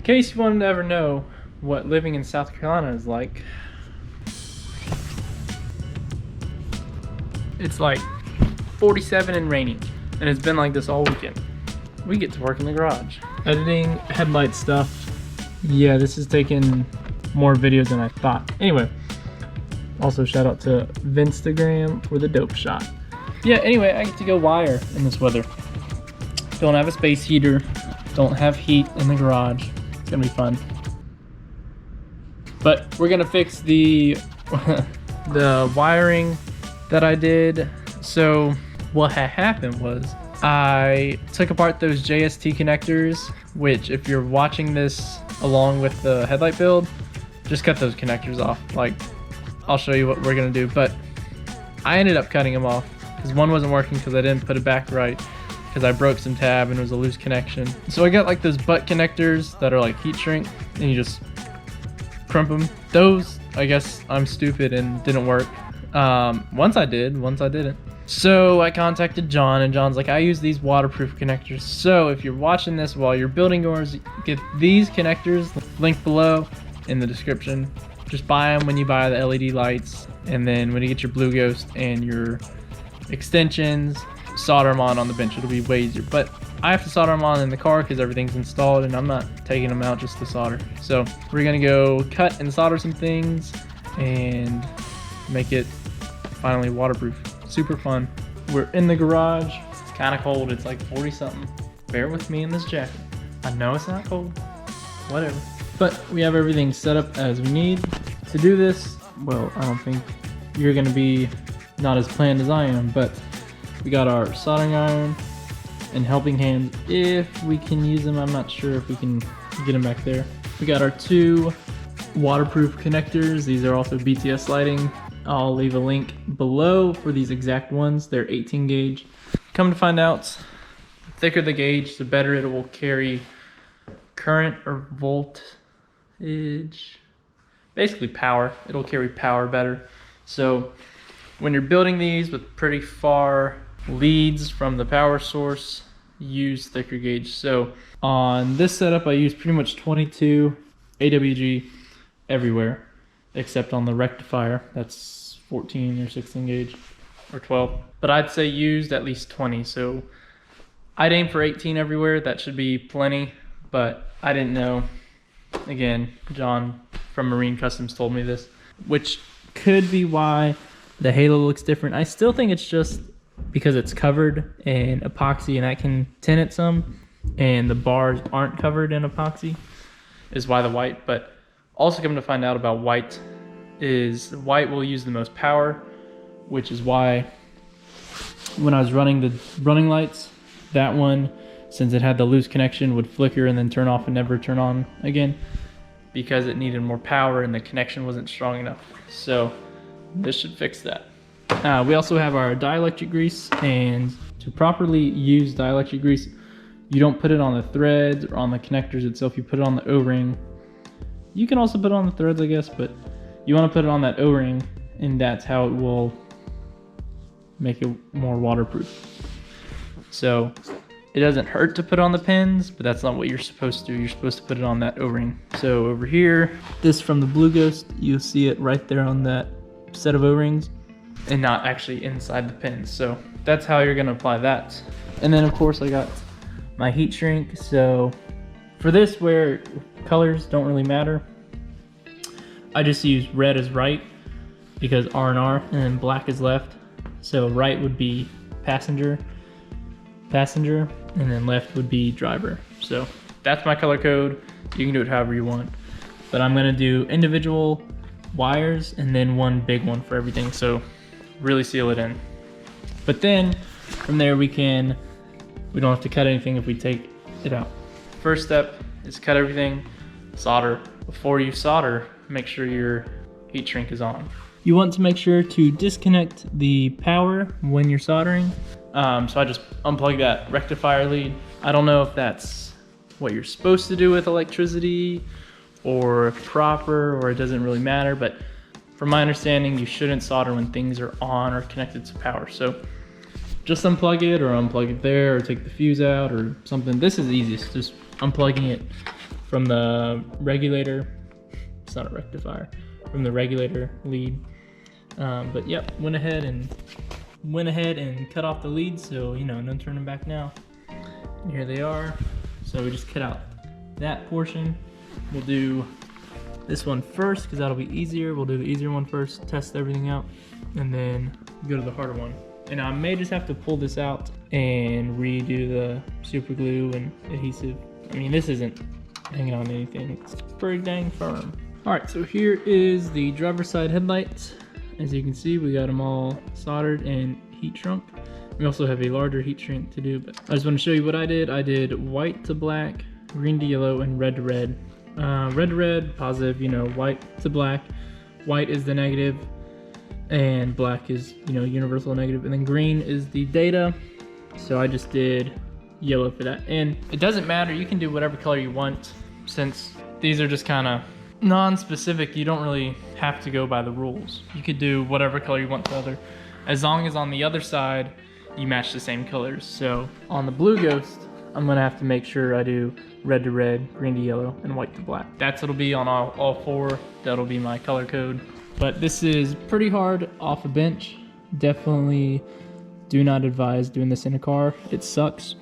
case you wanted to ever know what living in South Carolina is like, it's like 47 and raining, and it's been like this all weekend. We get to work in the garage. Editing headlight stuff. Yeah, this is taking more videos than I thought. Anyway, also shout out to Vinstagram for the dope shot. Yeah, anyway, I get to go wire in this weather. Don't have a space heater, don't have heat in the garage. It's gonna be fun. But we're gonna fix the the wiring that I did. So what had happened was I took apart those JST connectors, which if you're watching this along with the headlight build, just cut those connectors off. Like, I'll show you what we're gonna do, but I ended up cutting them off because one wasn't working because I didn't put it back right because I broke some tab and it was a loose connection. So I got like those butt connectors that are like heat shrink and you just crump them. Those, I guess I'm stupid and didn't work. Once I did, once I didn't. So I contacted John, and John's like, I use these waterproof connectors. So if you're watching this while you're building yours, get these connectors, link below in the description. Just buy them when you buy the LED lights, and then when you get your Blue Ghost and your extensions, solder them on the bench. It'll be way easier. But I have to solder them on in the car because everything's installed, and I'm not taking them out just to solder. So we're gonna go cut and solder some things and make it finally waterproof. Super fun. We're in the garage. It's kind of cold. It's like 40 something. Bear with me in this jacket. I know it's not cold. Whatever. But we have everything set up as we need to do this. Well, I don't think you're gonna be not as planned as I am, but we got our soldering iron and helping hands if we can use them. I'm not sure if we can get them back there. We got our 2 waterproof connectors. These are also BTS lighting. I'll leave a link below for these exact ones. They're 18 gauge. Come to find out, the thicker the gauge, the better it will carry current or voltage. Basically power. It'll carry power better. So when you're building these with pretty far leads from the power source, use thicker gauge. So on this setup, I use pretty much 22 AWG everywhere, except on the rectifier. That's 14 or 16 gauge or 12. But I'd say used at least 20. So I'd aim for 18 everywhere. That should be plenty, but I didn't know. Again, John from Marine Kustomz told me this, which could be why the halo looks different. I still think it's just because it's covered in epoxy and that can tint it some, and the bars aren't covered in epoxy is why the white. But also come to find out about white is white will use the most power, which is why when I was running the running lights, that one, since it had the loose connection, would flicker and then turn off and never turn on again because it needed more power and the connection wasn't strong enough. So this should fix that. We also have our dielectric grease, and to properly use dielectric grease, you don't put it on the threads or on the connectors itself, you put it on the O-ring. You can also put it on the threads, I guess, but you want to put it on that O-ring, and that's how it will make it more waterproof. So it doesn't hurt to put on the pins, but that's not what you're supposed to do. You're supposed to put it on that O-ring. So over here, this from the Blue Ghost, you'll see it right there on that set of O-rings and not actually inside the pins. So that's how you're gonna apply that. And then of course I got my heat shrink. So for this, where colors don't really matter, I just use red as right because R&R, and then black is left. So right would be passenger, and then left would be driver. So that's my color code. You can do it however you want, but I'm gonna do individual wires and then one big one for everything, so really seal it in. But then from there we don't have to cut anything if we take it out. First step is cut everything, solder. Before you solder, make sure your heat shrink is on. You want to make sure to disconnect the power when you're soldering. So I just unplug that rectifier lead. I don't know if that's what you're supposed to do with electricity or proper, or it doesn't really matter, but from my understanding, you shouldn't solder when things are on or connected to power. So just unplug it, or unplug it there, or take the fuse out or something. This is easiest, just unplugging it from the regulator. It's not a rectifier, from the regulator lead. But yep, went ahead and cut off the leads, so you know, no turning back now. And here they are. So we just cut out that portion. We'll do this one first because that'll be easier. We'll do the easier one first, test everything out, and then go to the harder one. And I may just have to pull this out and redo the super glue and adhesive. I mean, this isn't hanging on anything. It's pretty dang firm. All right, so here is the driver's side headlights. As you can see, we got them all soldered and heat shrunk. We also have a larger heat shrink to do, but I just want to show you what I did. I did white to black, green to yellow, and red to red. Red to red, positive, you know, white to black. White is the negative, and black is, you know, universal negative, and then green is the data. So I just did yellow for that. And it doesn't matter, you can do whatever color you want. Since these are just kind of non-specific, you don't really have to go by the rules. You could do whatever color you want to other, as long as on the other side you match the same colors. So on the Blue Ghost, I'm gonna have to make sure I do red to red, green to yellow, and white to black. That's what'll be on all four. That'll be my color code. But this is pretty hard off a bench. Definitely do not advise doing this in a car. It sucks.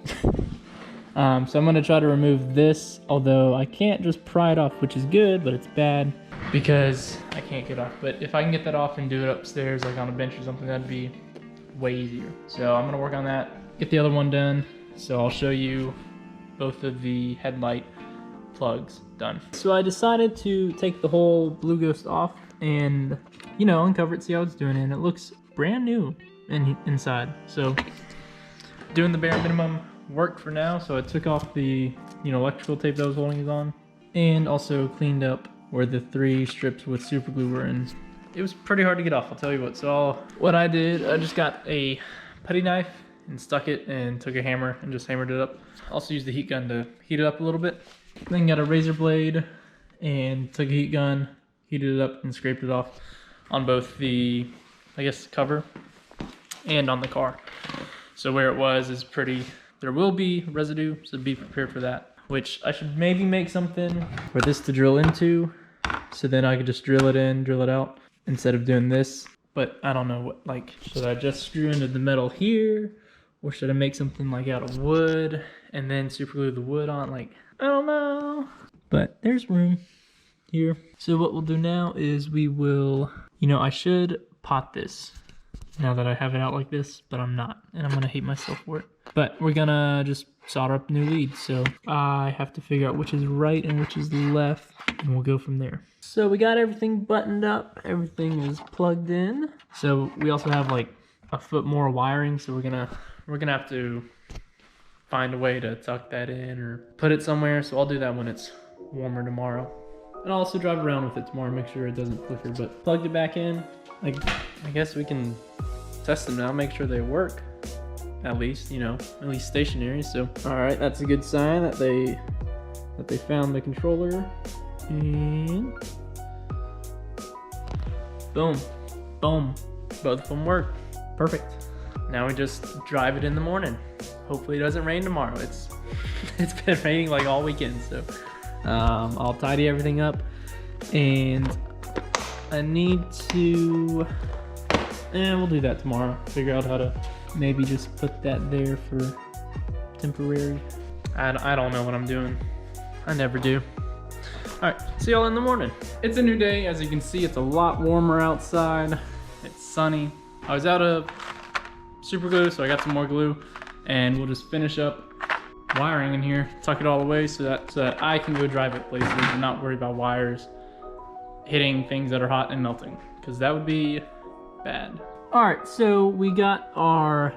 So I'm gonna try to remove this, although I can't just pry it off, which is good, but it's bad because I can't get off. But if I can get that off and do it upstairs, like on a bench or something, that'd be way easier. So I'm gonna work on that, get the other one done. So I'll show you both of the headlight plugs done. So I decided to take the whole Blue Ghost off and, you know, uncover it, see how it's doing, and it looks brand new inside. So doing the bare minimum work for now. So I took off the, you know, electrical tape that was holding it on, and also cleaned up where the 3 strips with super glue were in. It was pretty hard to get off, I'll tell you what. So what I did, I just got a putty knife and stuck it and took a hammer and just hammered it up. Also used the heat gun to heat it up a little bit. Then got a razor blade and took a heat gun, heated it up, and scraped it off on both the, I guess, cover and on the car. So where it was is pretty, there will be residue, so be prepared for that. Which I should maybe make something for this to drill into, so then I could just drill it in, drill it out, instead of doing this. But I don't know what, like, should I just screw into the metal here? Or should I make something like out of wood and then super glue the wood on? Like, I don't know. But there's room here. So what we'll do now is we will, you know, I should pot this now that I have it out like this, but I'm not. And I'm gonna hate myself for it. But we're gonna just solder up new leads. So I have to figure out which is right and which is left, and we'll go from there. So we got everything buttoned up. Everything is plugged in. So we also have like a foot more wiring. So we're gonna have to find a way to tuck that in or put it somewhere. So I'll do that when it's warmer tomorrow. And I'll also drive around with it tomorrow, make sure it doesn't flicker. But plugged it back in. Like, I guess we can test them now, make sure they work. At least, you know, at least stationary. So, all right, that's a good sign that they found the controller. And boom, boom, both of them work. Perfect. Now we just drive it in the morning. Hopefully it doesn't rain tomorrow. It's been raining like all weekend, so I'll tidy everything up, and I need to, we'll do that tomorrow. Figure out how to maybe just put that there for temporary. I don't know what I'm doing. I never do. All right, see y'all in the morning. It's a new day. As you can see, it's a lot warmer outside. It's sunny. I was out of super glue, so I got some more glue, and we'll just finish up wiring in here, tuck it all away so that I can go drive it places and not worry about wires hitting things that are hot and melting, because that would be bad. All right, so we got our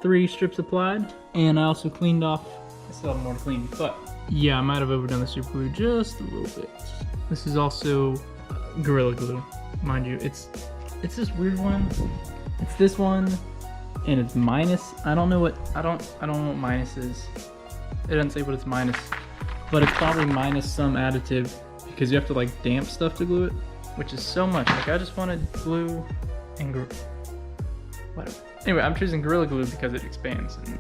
3 strips applied, and I also cleaned off. I still have more to clean, but yeah, I might have overdone the super glue just a little bit. This is also Gorilla Glue, mind you. It's this weird one. It's this one, and it's minus. I don't know what minus is. It doesn't say what it's minus, but it's probably minus some additive because you have to like damp stuff to glue it, which is so much. Like, I just wanted glue and whatever. Anyway, I'm choosing Gorilla Glue because it expands, and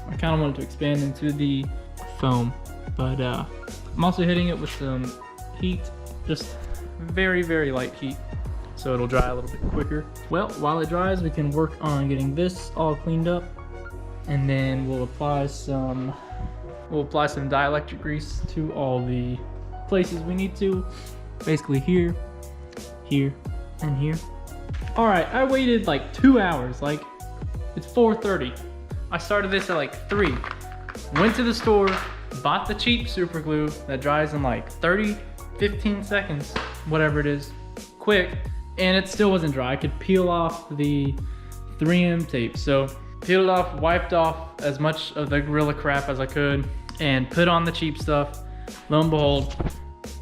I kind of wanted to expand into the foam, but I'm also hitting it with some heat, just very, very light heat, so it'll dry a little bit quicker. Well, while it dries, we can work on getting this all cleaned up, and then we'll apply some dielectric grease to all the places we need to. Basically here, here, and here. All right, I waited like 2 hours. Like, it's 4:30. I started this at like 3. Went to the store, bought the cheap super glue that dries in like 15 seconds, whatever it is, quick, and it still wasn't dry. I could peel off the 3M tape. So peeled it off, wiped off as much of the Gorilla crap as I could, and put on the cheap stuff. Lo and behold,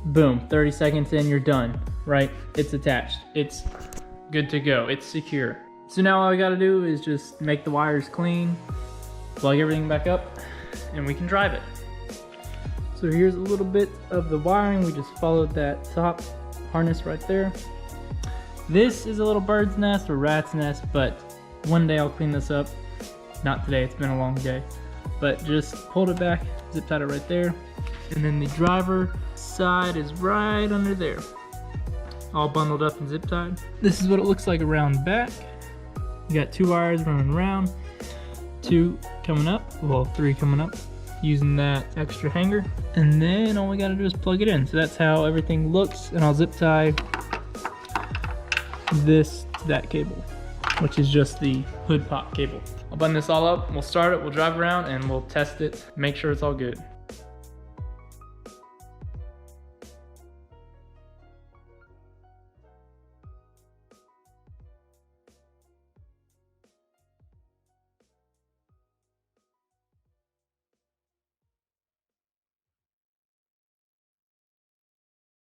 boom, 30 seconds in, you're done, right? It's attached, it's good to go, it's secure. So now all we gotta do is just make the wires clean, plug everything back up, and we can drive it. So here's a little bit of the wiring. We just followed that top harness right there. This is a little bird's nest or rat's nest, but one day I'll clean this up. Not today, it's been a long day. But just hold it back, zip tied it right there. And then the driver side is right under there. All bundled up and zip tied. This is what it looks like around the back. You got 2 wires running around, 2 coming up, well 3 coming up, using that extra hanger. And then all we gotta do is plug it in. So that's how everything looks, and I'll zip tie this to that cable, which is just the hood pop cable. I'll button this all up, we'll start it, we'll drive around, and we'll test it, make sure it's all good.